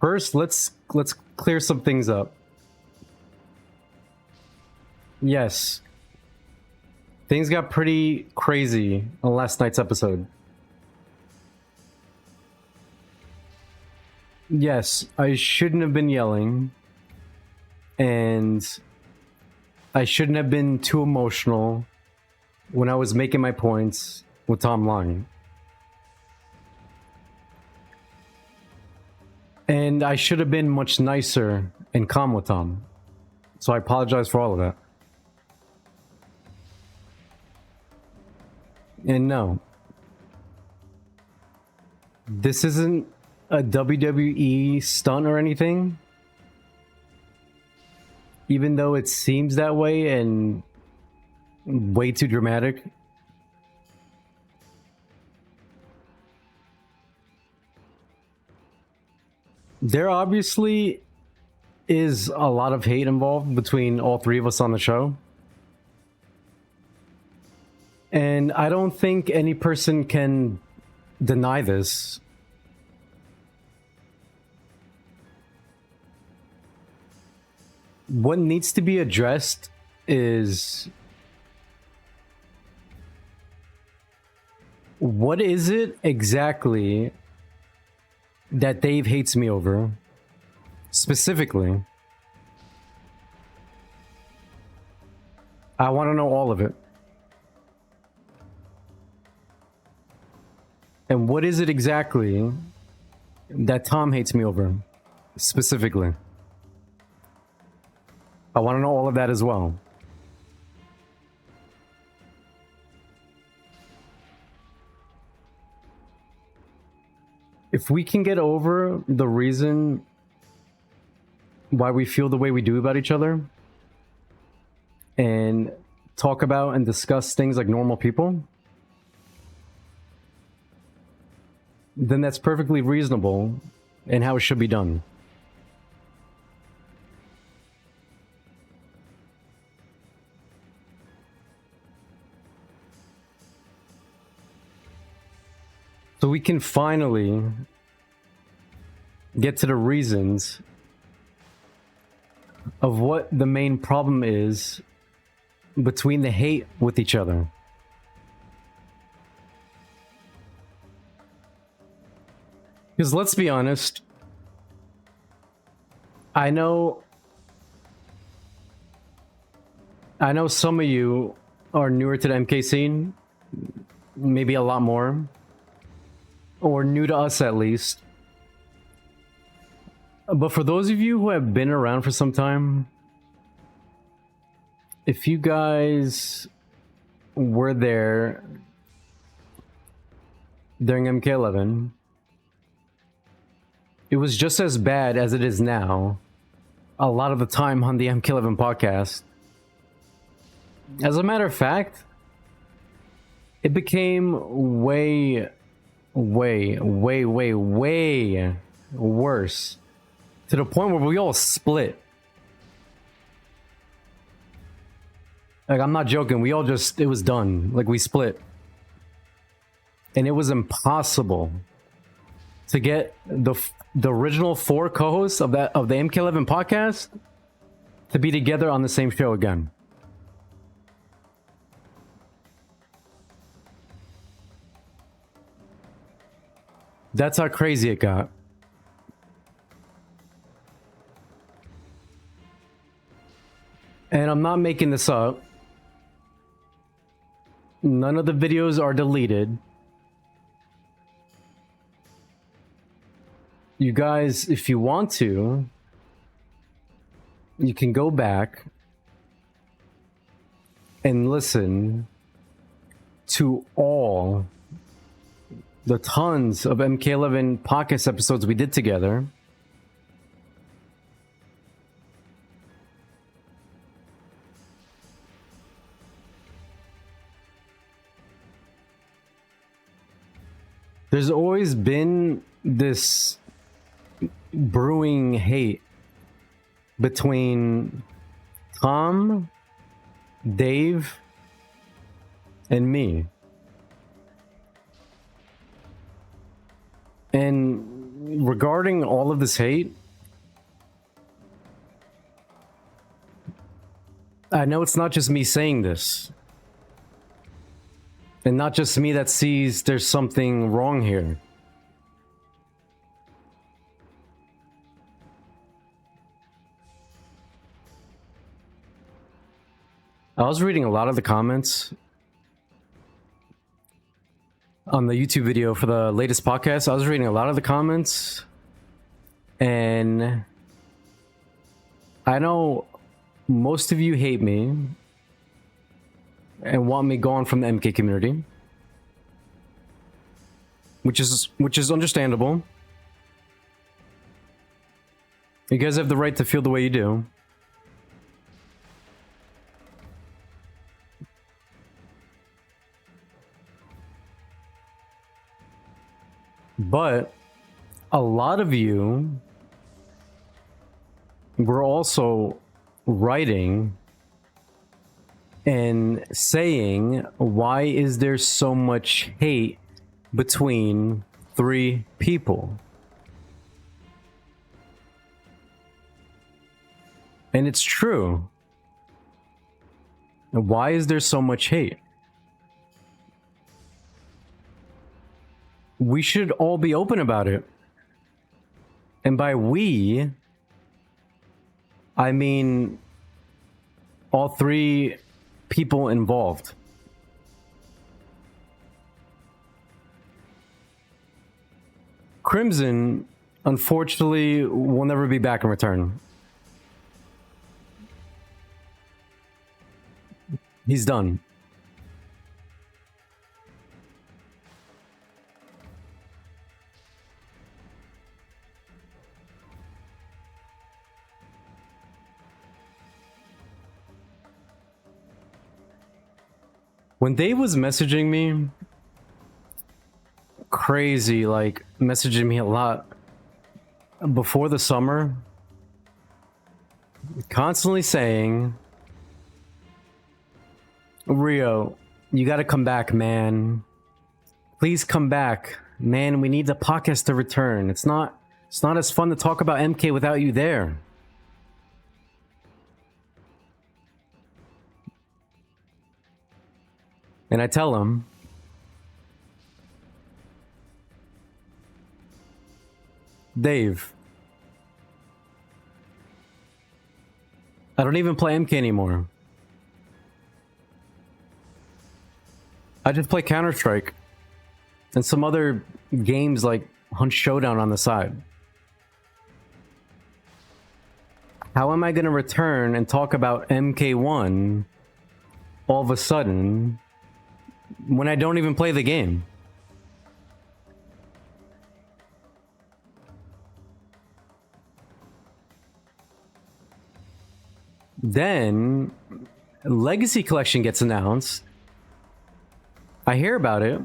First, let's clear some things up. Yes, things got pretty crazy on last night's episode. Yes, I shouldn't have been yelling, and I shouldn't have been too emotional when I was making my points with Tom lying. And I should have been much nicer and calm with Tom. So I apologize for all of that. And no, this isn't a WWE stunt or anything. Even though it seems that way and way too dramatic. There obviously is a lot of hate involved between all three of us on the show. And I don't think any person can deny this. What needs to be addressed is, what is it exactly that Dave hates me over? Specifically, I want to know all of it. And what is it exactly that Tom hates me over? Specifically, I want to know all of that as well. If we can get over the reason why we feel the way we do about each other and talk about and discuss things like normal people, then that's perfectly reasonable and how it should be done. So we can finally get to the reasons of what the main problem is between the hate with each other. Because let's be honest, I know some of you are newer to the MK scene, maybe a lot more, or new to us at least. But for those of you who have been around for some time, if you guys were there during MK11, it was just as bad as it is now a lot of the time on the MK11 podcast. As a matter of fact, it became way worse, to the point where we all split. Like, I'm not joking, we all just, it was done. Like, we split. And it was impossible to get the original 4 co-hosts of the MK11 podcast to be together on the same show again. That's how crazy it got. And I'm not making this up. None of the videos are deleted. You guys, if you want to, you can go back and listen to all the tons of MK11 podcast episodes we did together. There's always been this brewing hate between Tom, Dave, and me. And regarding all of this hate, I know it's not just me saying this. And not just me that sees there's something wrong here. I was reading a lot of the comments on the YouTube video for the latest podcast. I was reading a lot of the comments, and I know most of you hate me and want me gone from the MK community, which is understandable. You guys have the right to feel the way you do. But a lot of you were also writing and saying, why is there so much hate between three people? And it's true. Why is there so much hate? We should all be open about it. And by we, I mean all three people involved. Crimson, unfortunately, will never be back in return. He's done. When Dave was messaging me, crazy, like messaging me a lot before the summer, constantly saying, Rio, you gotta come back, man. Please come back, man. We need the podcast to return. It's not as fun to talk about MK without you there. And I tell him, Dave, I don't even play MK anymore. I just play Counter-Strike and some other games like Hunt Showdown on the side. How am I going to return and talk about MK1 all of a sudden when I don't even play the game? Then Legacy Collection gets announced. I hear about it.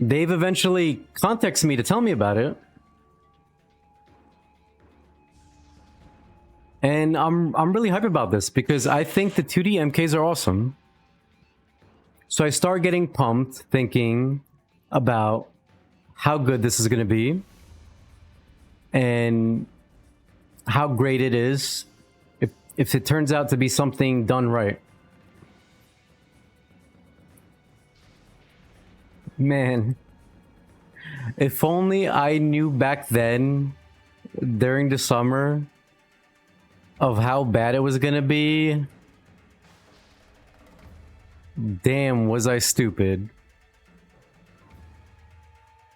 Dave eventually contacts me to tell me about it. And I'm really hyped about this because I think the 2D MKs are awesome. So I start getting pumped thinking about how good this is going to be and how great it is if it turns out to be something done right. Man, if only I knew back then during the summer of how bad it was going to be. Damn, was I stupid.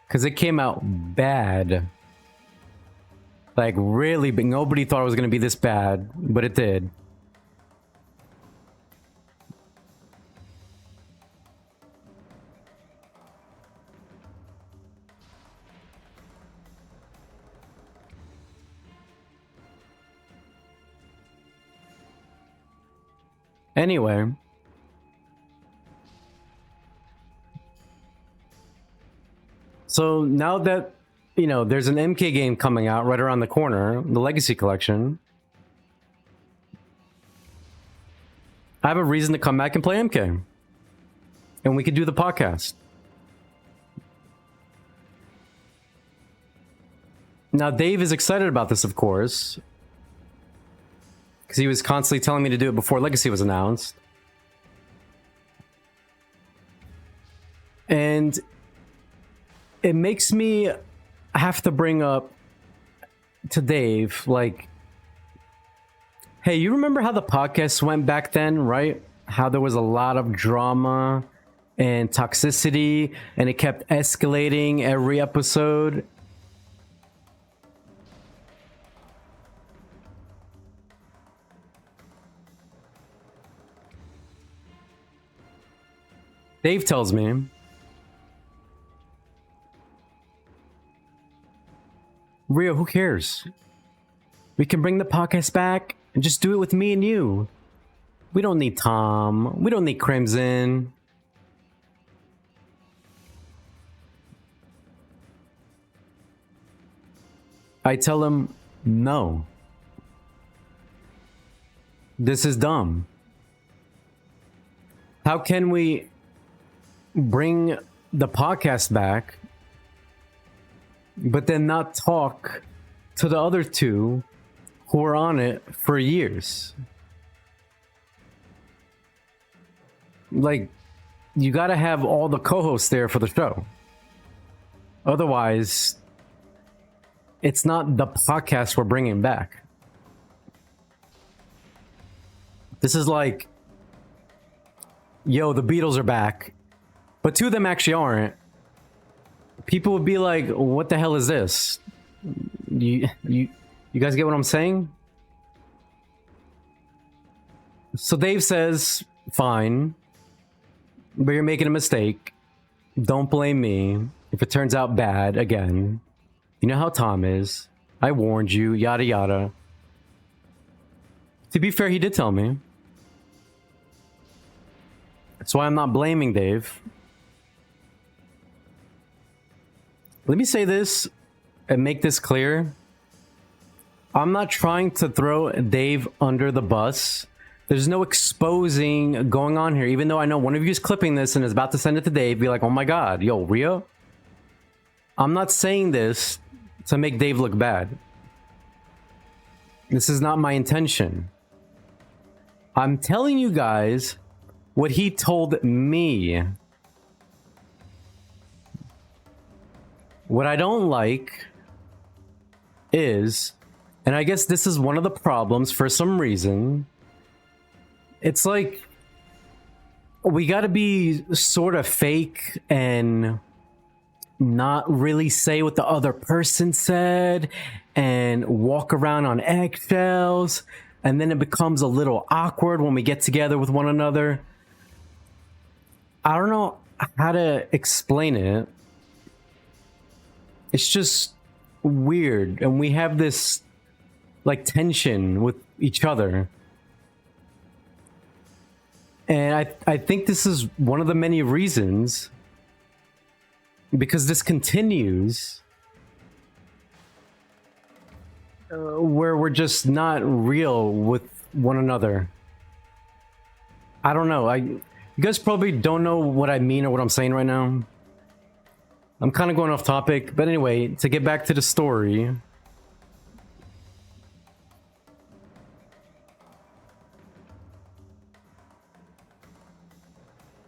Because it came out bad. Like, really, but nobody thought it was going to be this bad, but it did. Anyway. So now that, you know, there's an MK game coming out right around the corner, the Legacy Collection, I have a reason to come back and play MK. And we could do the podcast. Now, Dave is excited about this, of course, because he was constantly telling me to do it before Legacy was announced. And it makes me have to bring up to Dave, like, hey, you remember how the podcast went back then, right? How there was a lot of drama and toxicity, and it kept escalating every episode. Dave tells me, Rio, who cares? We can bring the podcast back and just do it with me and you. We don't need Tom. We don't need Crimson. I tell him, no. This is dumb. How can we bring the podcast back, but then not talk to the other two who were on it for years? Like, you gotta have all the co-hosts there for the show. Otherwise, it's not the podcast we're bringing back. This is like, yo, the Beatles are back, but two of them actually aren't. People would be like, what the hell is this? You guys get what I'm saying? So Dave says, fine, but you're making a mistake. Don't blame me if it turns out bad again. You know how Tom is. I warned you, yada yada. To be fair, he did tell me. That's why I'm not blaming Dave. Let me say this and make this clear. I'm not trying to throw Dave under the bus. There's no exposing going on here, even though I know one of you is clipping this and is about to send it to Dave, be like, oh my god, yo, Rio? I'm not saying this to make Dave look bad. This is not my intention. I'm telling you guys what he told me. What I don't like is, and I guess this is one of the problems for some reason, it's like we gotta be sort of fake and not really say what the other person said and walk around on eggshells, and then it becomes a little awkward when we get together with one another. I don't know how to explain it. It's just weird, and we have this like tension with each other. And I think this is one of the many reasons, because this continues, where we're just not real with one another. I don't know. You guys probably don't know what I mean or what I'm saying right now. I'm kind of going off topic, but anyway, to get back to the story.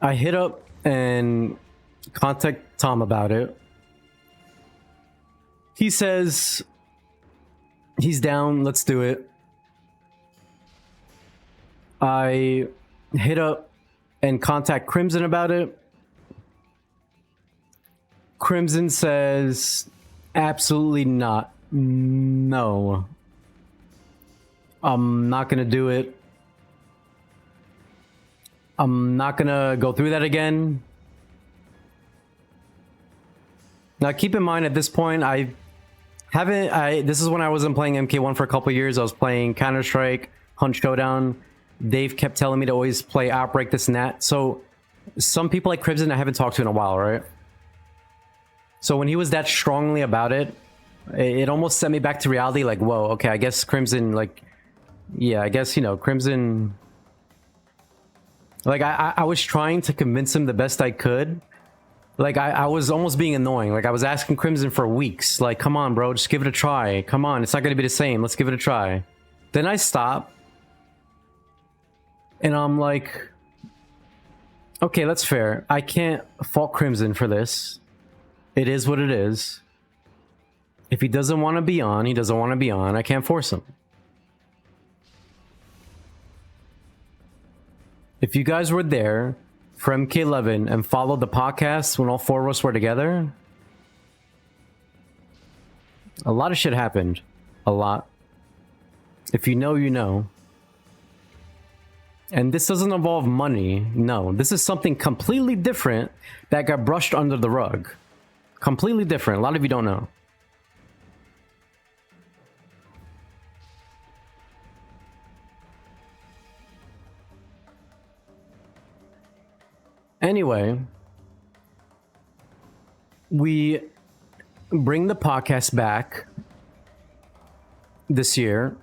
I hit up and contact Tom about it. He says he's down, let's do it. I hit up and contact Crimson about it. Crimson says absolutely not. No. I'm not gonna do it. I'm not gonna go through that again. Now keep in mind, at this point, this is when I wasn't playing MK1 for a couple years. I was playing Counter-Strike, Hunt Showdown. Dave kept telling me to always play Outbreak, this and that. So some people like Crimson I haven't talked to in a while, right? So when he was that strongly about it, it almost sent me back to reality, like, whoa, okay, I guess Crimson, like, yeah, I guess, you know, Crimson, like, I was trying to convince him the best I could, Like I was almost being annoying. Like I was asking Crimson for weeks. Like, come on, bro, just give it a try. Come on, it's not gonna be the same. Let's give it a try. Then I stop. And I'm like, okay, that's fair. I can't fault Crimson for this. It is what it is. If he doesn't want to be on, he doesn't want to be on. I can't force him. If you guys were there for MK11 and followed the podcast when all four of us were together, a lot of shit happened. A lot. If you know, you know. And this doesn't involve money. No, this is something completely different that got brushed under the rug. Completely different. A lot of you don't know. Anyway, we bring the podcast back this year.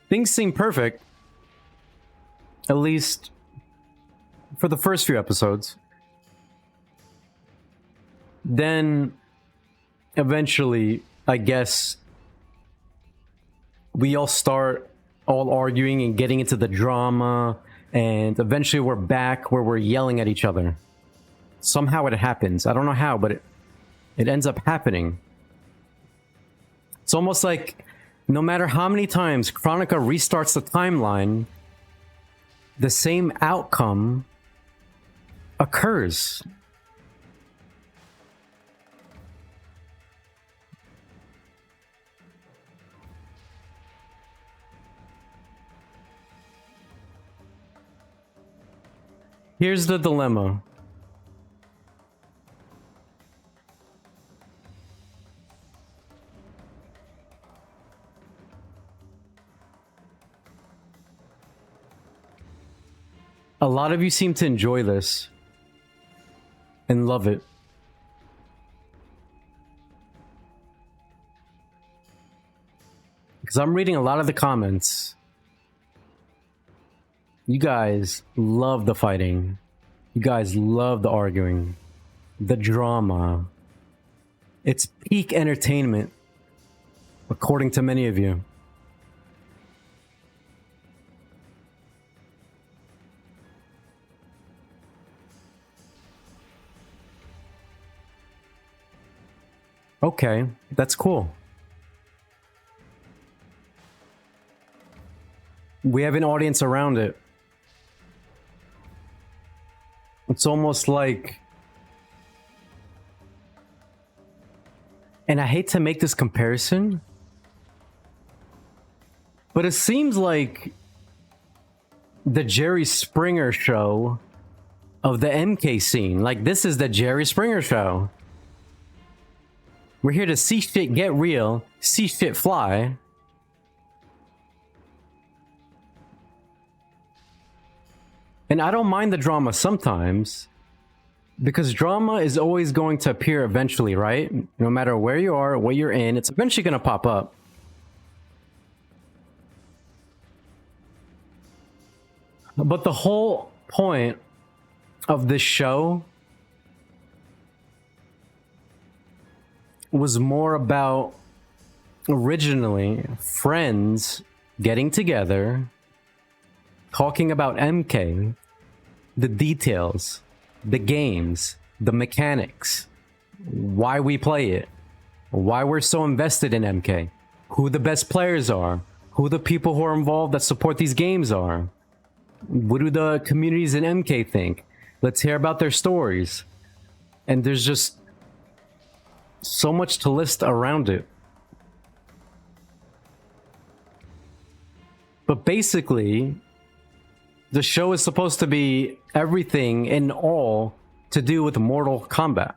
Things seem perfect, at least for the first few episodes. Then, eventually, I guess, we all start all arguing and getting into the drama, and eventually we're back where we're yelling at each other. Somehow it happens. I don't know how, but it ends up happening. It's almost like no matter how many times Chronica restarts the timeline, the same outcome occurs. Here's the dilemma. A lot of you seem to enjoy this and love it. Because I'm reading a lot of the comments. You guys love the fighting. You guys love the arguing. The drama. It's peak entertainment, according to many of you. Okay, that's cool. We have an audience around it. It's almost like... And I hate to make this comparison, but it seems like the Jerry Springer show of the MK scene. Like, this is the Jerry Springer show. We're here to see shit get real, see shit fly. And I don't mind the drama sometimes, because drama is always going to appear eventually, right? No matter where you are, what you're in, it's eventually going to pop up. But the whole point of this show was more about, originally, friends getting together, talking about MK, the details, the games, the mechanics, why we play it, why we're so invested in MK, who the best players are, who the people who are involved that support these games are, what do the communities in MK think. Let's hear about their stories. And there's just so much to list around it. But basically, the show is supposed to be everything and all to do with Mortal Kombat.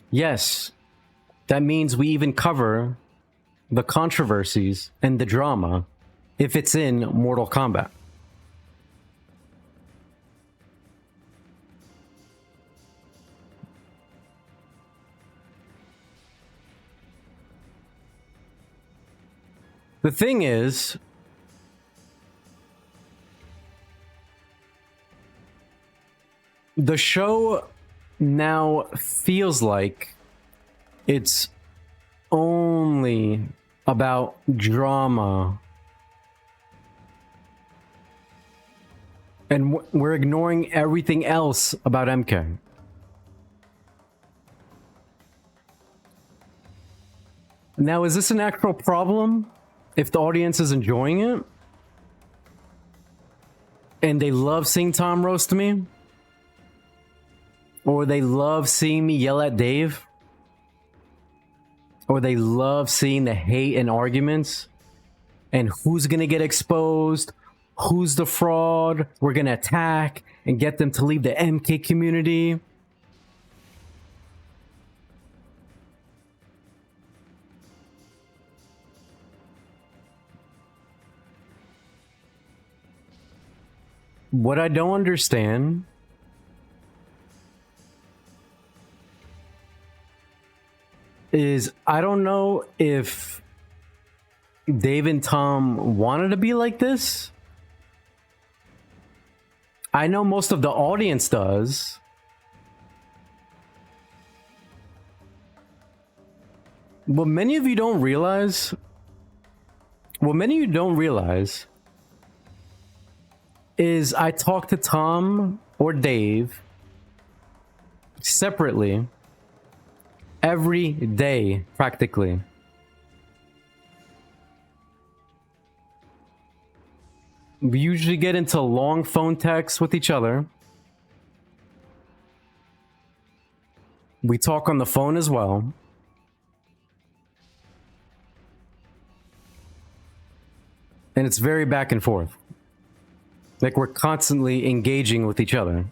Yes, that means we even cover the controversies and the drama if it's in Mortal Kombat. The thing is, the show now feels like it's only about drama. And we're ignoring everything else about MK. Now, is this an actual problem if the audience is enjoying it? And they love seeing Tom roast me? Or they love seeing me yell at Dave? Or they love seeing the hate and arguments? And who's gonna get exposed? Who's the fraud? We're gonna attack and get them to leave the MK community. What I don't understand is I don't know if Dave and Tom wanted to be like this. I know most of the audience does. What many of you don't realize is I talk to Tom or Dave separately every day, practically. We usually get into long phone texts with each other. We talk on the phone as well. And it's very back and forth. Like we're constantly engaging with each other.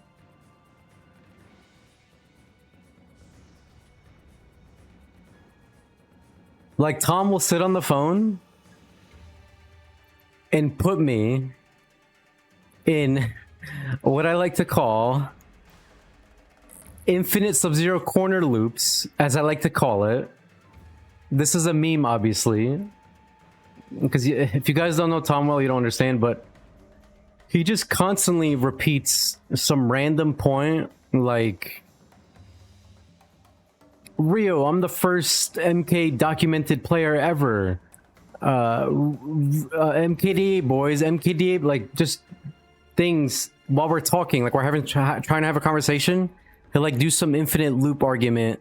Like Tom will sit on the phone and put me in what I like to call infinite Sub-Zero corner loops, as I like to call it. This is a meme, obviously, because if you guys don't know Tom well, you don't understand, but he just constantly repeats some random point like, Rio, I'm the first MK documented player ever. MKDA boys, MKDA, like just things while we're talking, like we're having trying to have a conversation. He'll like do some infinite loop argument,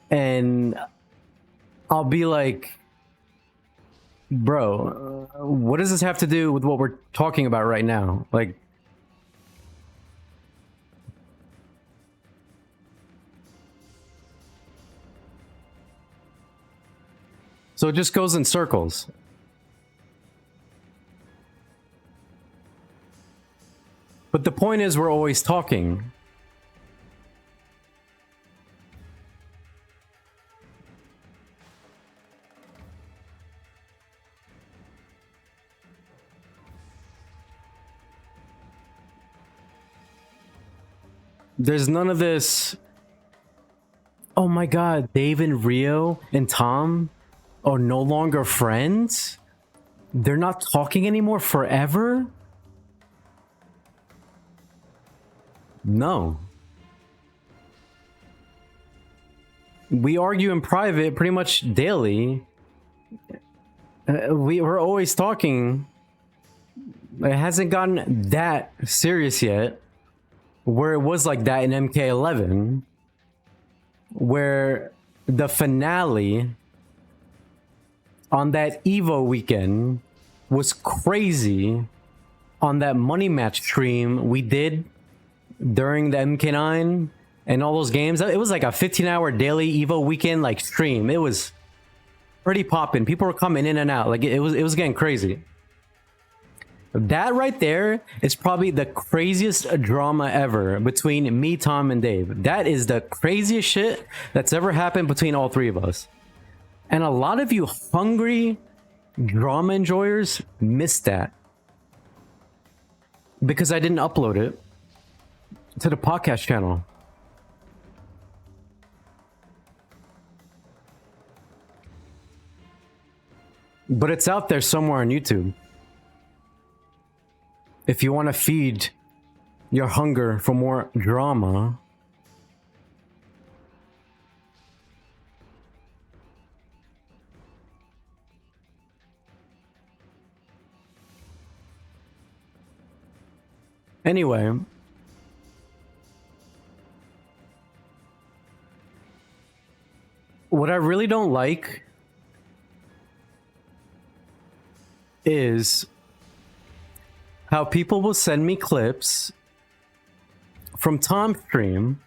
and I'll be like, bro, what does this have to do with what we're talking about right now? Like, so it just goes in circles. But the point is, we're always talking. There's none of this, oh my god, Dave and Rio and Tom are no longer friends? They're not talking anymore forever? No. We argue in private pretty much daily. We're always talking. It hasn't gotten that serious yet, where it was like that in MK11, where the finale on that Evo weekend was crazy. On that money match stream we did during the MK9 and all those games, it was like a 15-hour daily Evo weekend like stream. It was pretty popping. People were coming in and out. Like it was getting crazy. That right there is probably the craziest drama ever between me, Tom, and Dave. That is the craziest shit that's ever happened between all three of us. And a lot of you hungry drama enjoyers missed that, because I didn't upload it to the podcast channel. But it's out there somewhere on YouTube. If you want to feed your hunger for more drama. Anyway. What I really don't like is how people will send me clips from Tom's stream.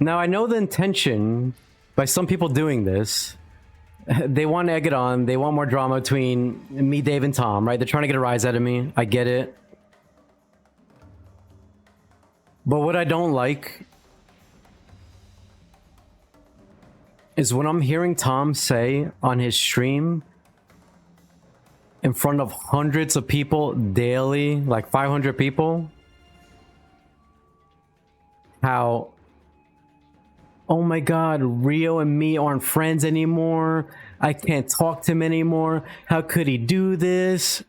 Now, I know the intention by some people doing this. They want to egg it on. They want more drama between me, Dave, and Tom, right? They're trying to get a rise out of me. I get it. But what I don't like is when I'm hearing Tom say on his stream in front of hundreds of people daily, like 500 people, how, oh my God, Rio and me aren't friends anymore. I can't talk to him anymore. How could he do this?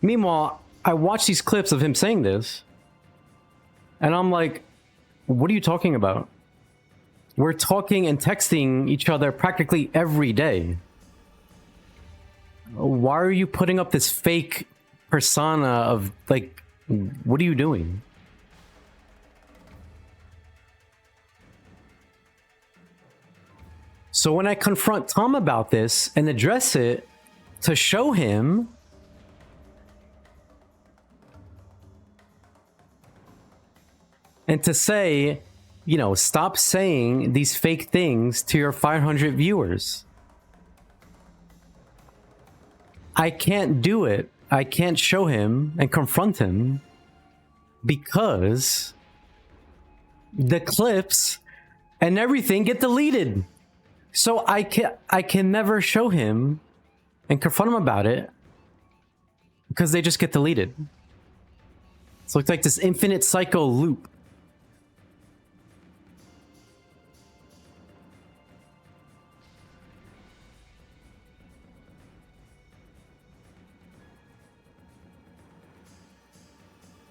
Meanwhile, I watch these clips of him saying this, and I'm like, what are you talking about? We're talking and texting each other practically every day. Why are you putting up this fake persona of, like, what are you doing? So when I confront Tom about this and address it to show him, and to say, you know, stop saying these fake things to your 500 viewers. I can't do it. I can't show him and confront him because the clips and everything get deleted. So I can never show him and confront him about it because they just get deleted. So it's like this infinite cycle loop.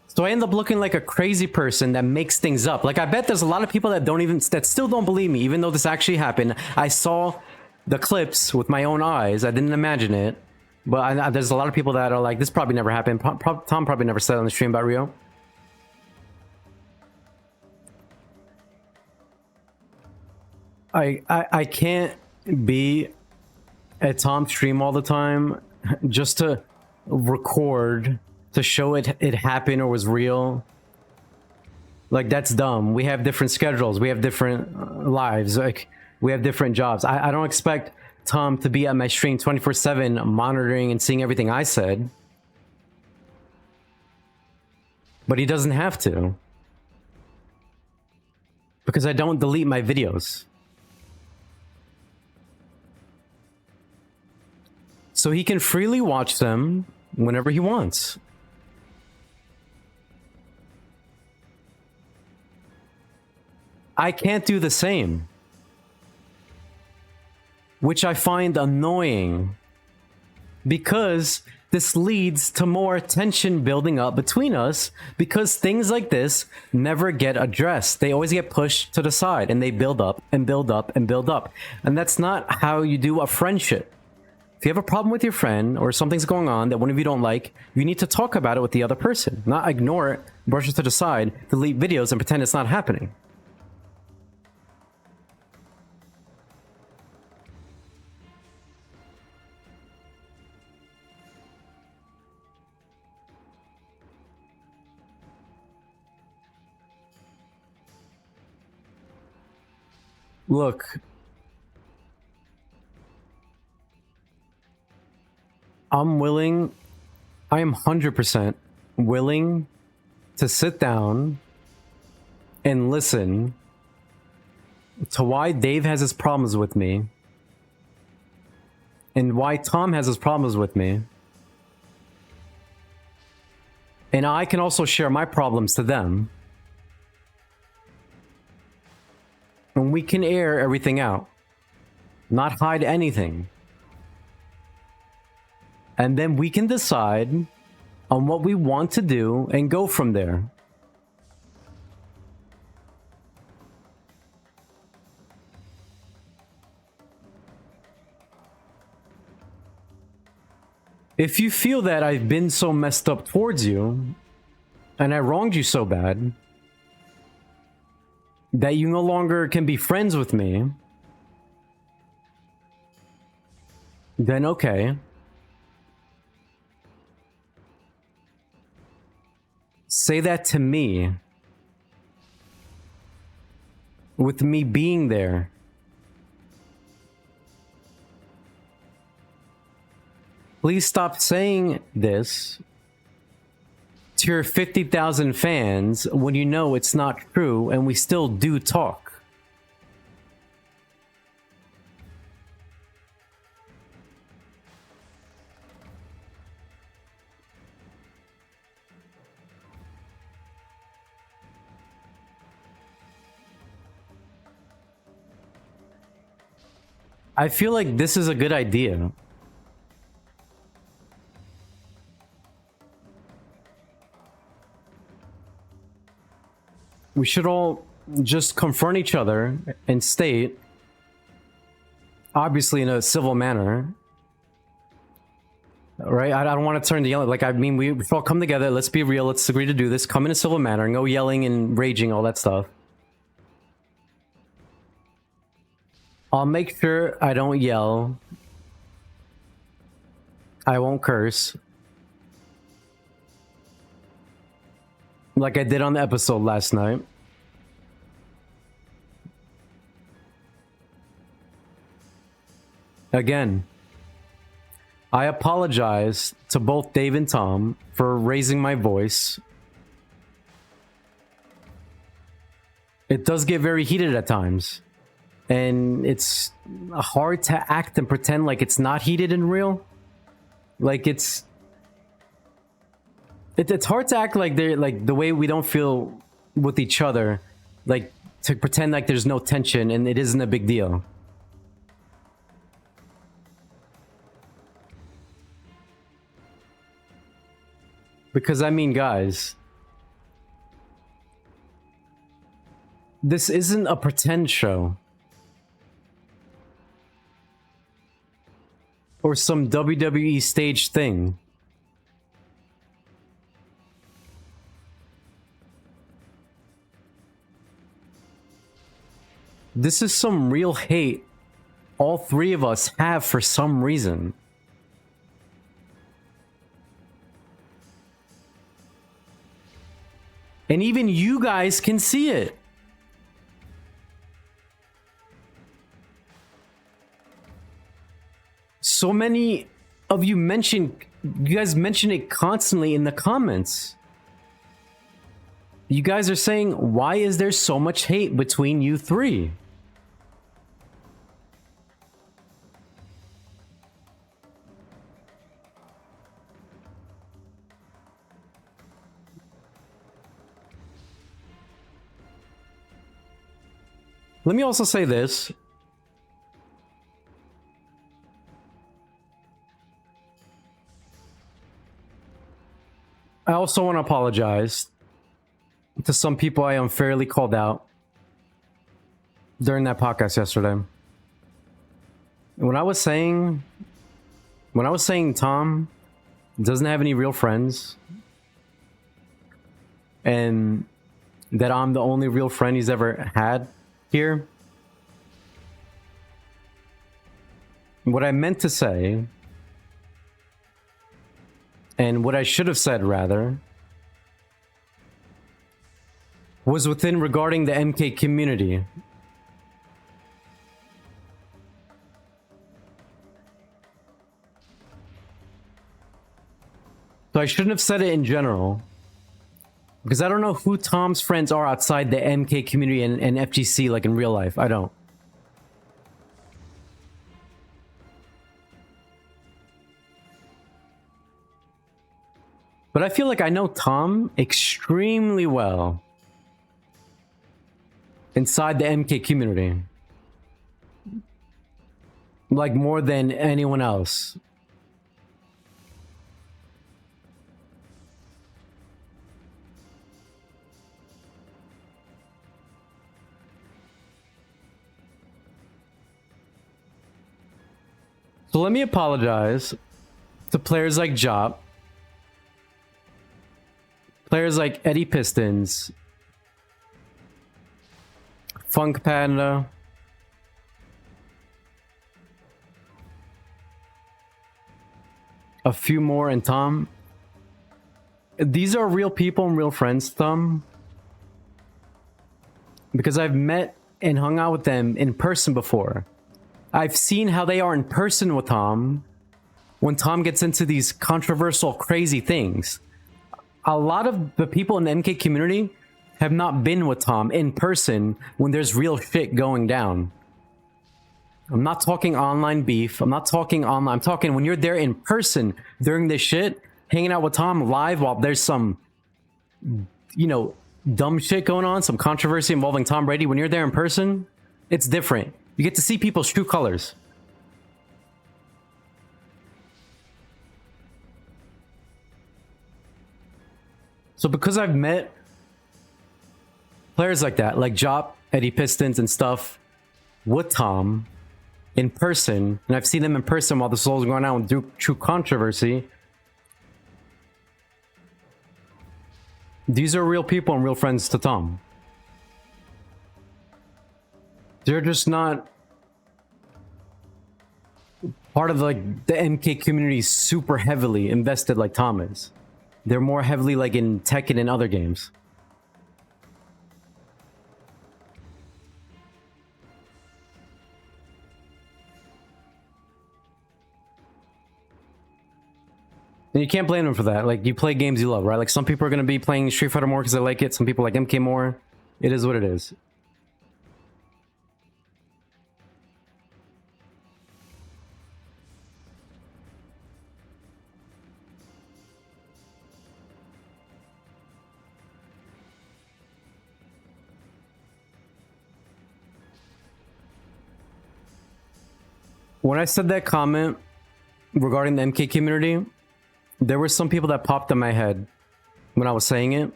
So I end up looking like a crazy person that makes things up. Like, I bet there's a lot of people that still don't believe me, even though this actually happened. I saw the clips with my own eyes. I didn't imagine it. But there's a lot of people that are like, this probably never happened. Tom probably never said on the stream about Rio. I can't be at Tom's stream all the time just to record, to show it happened or was real. Like, that's dumb. We have different schedules. We have different lives. Like, we have different jobs. I don't expect Tom to be at my stream 24/7 monitoring and seeing everything I said. But he doesn't have to. Because I don't delete my videos. So he can freely watch them whenever he wants. I can't do the same, which I find annoying because this leads to more tension building up between us because things like this never get addressed. They always get pushed to the side and they build up and build up and build up. And that's not how you do a friendship. If you have a problem with your friend or something's going on that one of you don't like, you need to talk about it with the other person, not ignore it, brush it to the side, delete videos and pretend it's not happening. Look, I am 100% willing to sit down and listen to why Dave has his problems with me and why Tom has his problems with me. And I can also share my problems to them. And we can air everything out. Not hide anything. And then we can decide on what we want to do and go from there. If you feel that I've been so messed up towards you, and I wronged you so bad, that you no longer can be friends with me, then okay. Say that to me. With me being there. Please stop saying this to your 50,000 fans when you know it's not true and we still do talk. I feel like this is a good idea. We should all just confront each other and state, obviously in a civil manner, right? I don't want to turn to yelling. Like, I mean, we all come together. Let's be real. Let's agree to do this. Come in a civil manner and go yelling and raging, all that stuff. I'll make sure I don't yell. I won't curse. Like I did on the episode last night. Again, I apologize to both Dave and Tom for raising my voice. It does get very heated at times. And it's hard to act and pretend like it's not heated and real. Like it's hard to act like they're like the way we don't feel with each other, like to pretend like there's no tension and it isn't a big deal. Because I mean, guys, this isn't a pretend show. Or some WWE stage thing. This is some real hate all three of us have for some reason. And even you guys can see it. So many of you guys mention it constantly in the comments. You guys are saying, why is there so much hate between you three? Let me also say this. I also want to apologize to some people I unfairly called out during that podcast yesterday. When I was saying Tom doesn't have any real friends and that I'm the only real friend he's ever had here, what I meant to say, and what I should have said rather, was within regarding the MK community. So I shouldn't have said it in general, because I don't know who Tom's friends are outside the MK community and FGC, like in real life. I don't. But I feel like I know Tom extremely well inside the MK community. Like more than anyone else. So let me apologize to players like Jop, players like Eddie Pistons, Funk Panda, a few more, and Tom. These are real people and real friends, Tom. Because I've met and hung out with them in person before. I've seen how they are in person with Tom when Tom gets into these controversial, crazy things. A lot of the people in the MK community have not been with Tom in person when there's real shit going down. I'm not talking online beef. I'm not talking online. I'm talking when you're there in person during this shit, hanging out with Tom live while there's some, you know, dumb shit going on, some controversy involving Tom Brady. When you're there in person, it's different. You get to see people's true colors. So because I've met players like that, like Jop, Eddie Pistons and stuff, with Tom in person, and I've seen them in person while this was going on with true controversy, these are real people and real friends to Tom. They're just not part of like the MK community super heavily invested like Tom is. They're more heavily like in Tekken and other games. And you can't blame them for that. Like, you play games you love, right? Like, some people are going to be playing Street Fighter more because they like it. Some people like MK more. It is what it is. When I said that comment regarding the MK community, there were some people that popped in my head when I was saying it.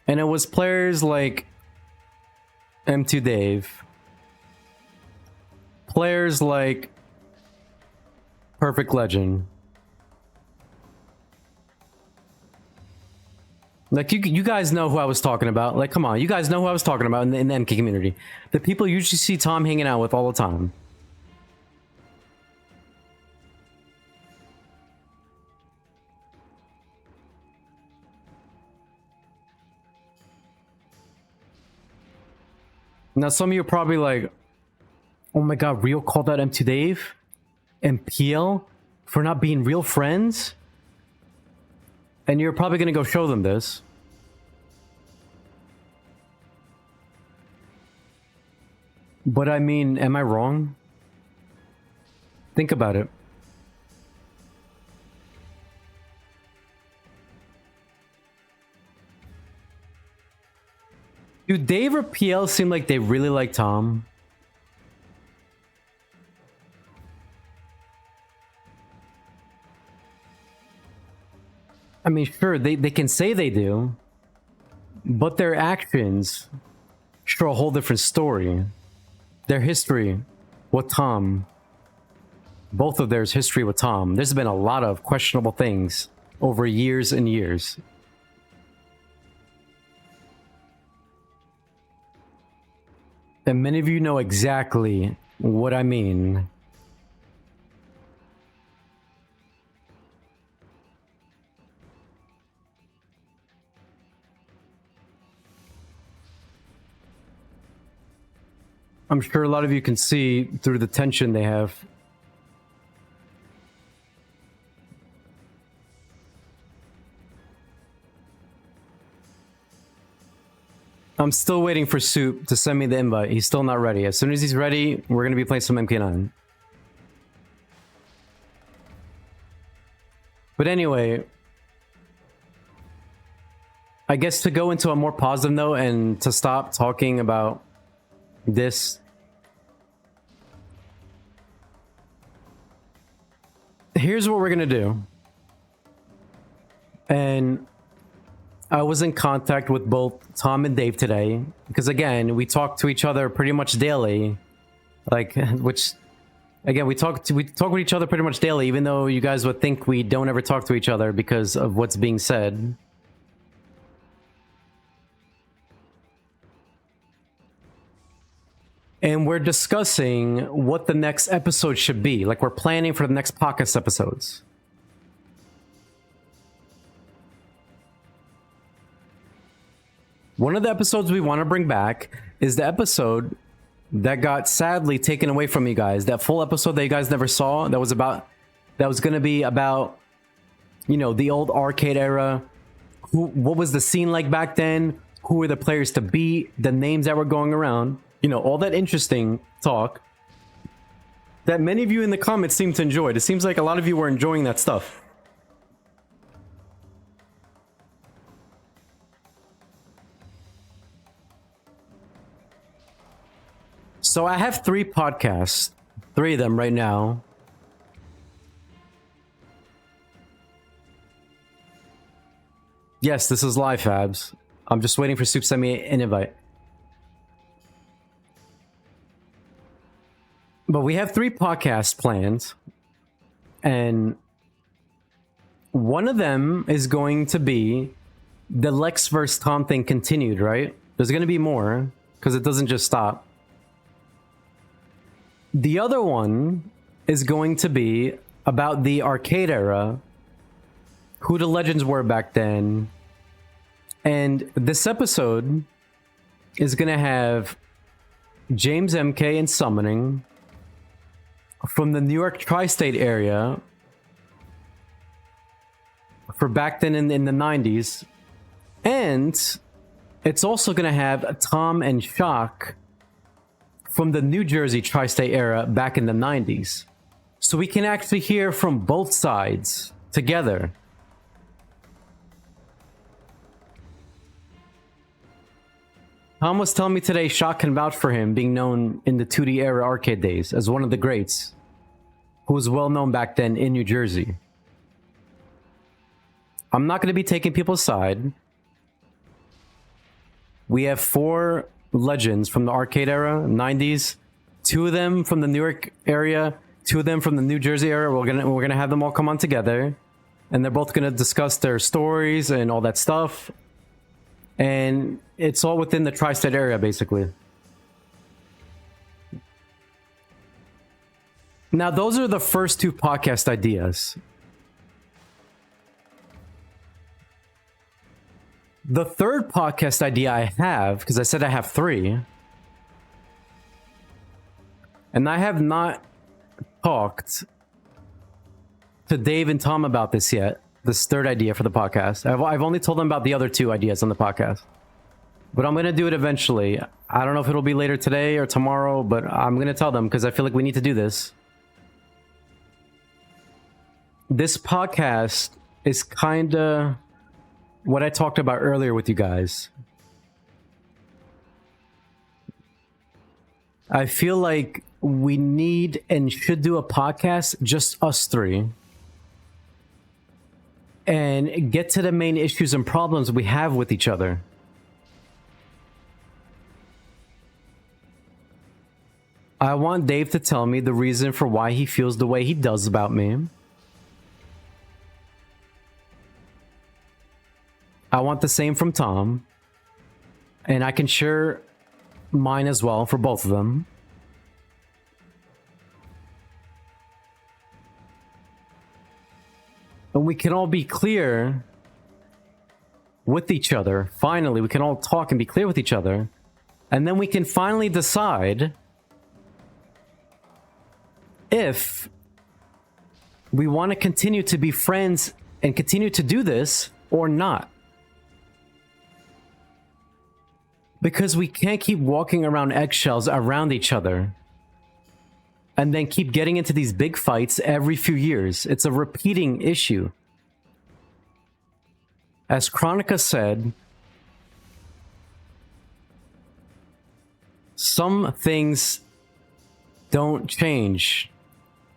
And it was players like M2 Dave, players like Perfect Legend. Like, you guys know who I was talking about. Like, come on, you guys know who I was talking about in the MK community. The people you usually see Tom hanging out with all the time. Now, some of you are probably like, oh my god, Rio called out M2 Dave and PL for not being real friends? And you're probably going to go show them this. But I mean, am I wrong? Think about it. Do Dave or PL seem like they really like Tom? I mean, sure, they can say they do, but their actions show a whole different story. Their history with Tom, both of theirs history with Tom, there's been a lot of questionable things over years and years. And many of you know exactly what I mean. I'm sure a lot of you can see through the tension they have. I'm still waiting for Soup to send me the invite. He's still not ready. As soon as he's ready, we're going to be playing some MK9. But anyway, I guess to go into a more positive note and to stop talking about this, here's what we're gonna do. And I was in contact with both Tom and Dave today because, again, we talk to each other pretty much daily. Like, which, again, we talk with each other pretty much daily, even though you guys would think we don't ever talk to each other because of what's being said. And we're discussing what the next episode should be. Like, we're planning for the next podcast episodes. One of the episodes we want to bring back is the episode that got sadly taken away from you guys. That full episode that you guys never saw, that was going to be about, you know, the old arcade era. What was the scene like back then? Who were the players to beat? The names that were going around. You know, all that interesting talk that many of you in the comments seem to enjoy. It seems like a lot of you were enjoying that stuff. So I have 3 podcasts, 3 of them right now. Yes, this is live, Fabs. I'm just waiting for Soup to send me an invite. But we have 3 podcasts planned, and one of them is going to be the Lex vs. Tom thing continued, right? There's going to be more, because it doesn't just stop. The other one is going to be about the arcade era, who the legends were back then, and this episode is going to have James MK and Summoning from the New York tri-state area for back then in the 90s. And it's also going to have Tom and Shock from the New Jersey tri-state era back in the 90s. So we can actually hear from both sides together. Tom was telling me today Shock can vouch for him being known in the 2D era arcade days as one of the greats, who was well known back then in New Jersey. I'm not going to be taking people's side. We have 4 legends from the arcade era, 90s, 2 of them from the New York area, 2 of them from the New Jersey era. We're gonna have them all come on together, and they're both gonna discuss their stories and all that stuff. And it's all within the tri-state area, basically. Now, those are the first 2 podcast ideas. The third podcast idea I have, because I said I have 3, and I have not talked to Dave and Tom about this yet, this third idea for the podcast. I've only told them about the other 2 ideas on the podcast. But I'm going to do it eventually. I don't know if it'll be later today or tomorrow, but I'm going to tell them because I feel like we need to do this. This podcast is kind of what I talked about earlier with you guys. I feel like we need and should do a podcast, just us 3, and get to the main issues and problems we have with each other. I want Dave to tell me the reason for why he feels the way he does about me. I want the same from Tom. And I can share mine as well for both of them. And we can all be clear with each other. Finally, we can all talk and be clear with each other. And then we can finally decide if we want to continue to be friends and continue to do this or not. Because we can't keep walking around eggshells around each other and then keep getting into these big fights every few years. It's a repeating issue. as Chronica said, some things don't change.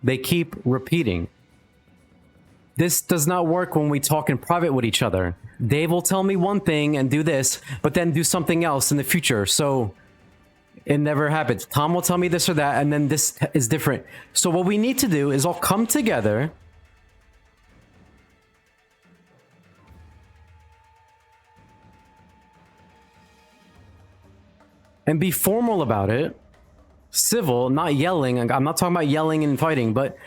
They keep repeating. This does not work when we talk in private with each other. Dave will tell me one thing and do this, but then do something else in the future. So it never happens. Tom will tell me this or that, and then this is different. So what we need to do is all come together and be formal about it. Civil, not yelling. I'm not talking about yelling and fighting, but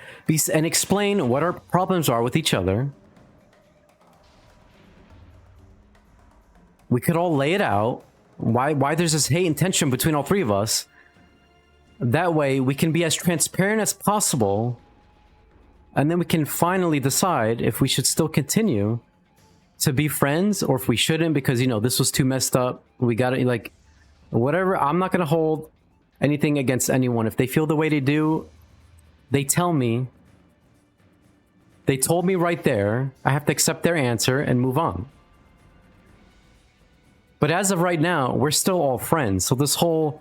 and explain what our problems are with each other. We could all lay it out. Why there's this hate and tension between all three of us. That way we can be as transparent as possible, and then we can finally decide if we should still continue to be friends or if we shouldn't, because, you know, this was too messed up. We gotta, like, whatever. I'm not gonna hold anything against anyone. If they feel the way they do, they tell me. They told me right there. I have to accept their answer and move on. But as of right now, we're still all friends. So this whole,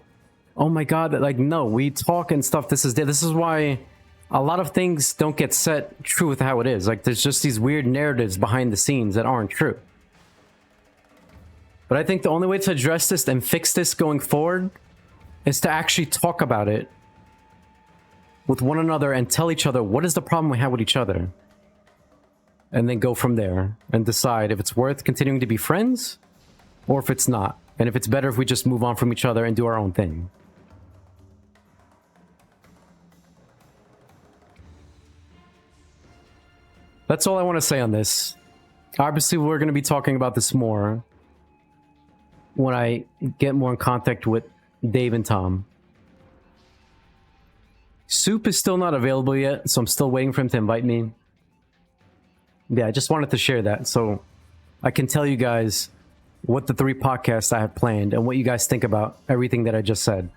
oh my god, like, no, we talk and stuff. This is why a lot of things don't get set true with how it is. Like, there's just these weird narratives behind the scenes that aren't true. But I think the only way to address this and fix this going forward is to actually talk about it with one another and tell each other what is the problem we have with each other. And then go from there and decide if it's worth continuing to be friends or if it's not. And if it's better if we just move on from each other and do our own thing. That's all I want to say on this. Obviously, we're going to be talking about this more when I get more in contact with Dave and Tom. Soup is still not available yet, so I'm still waiting for him to invite me. Yeah, I just wanted to share that so I can tell you guys what the 3 podcasts I have planned and what you guys think about everything that I just said.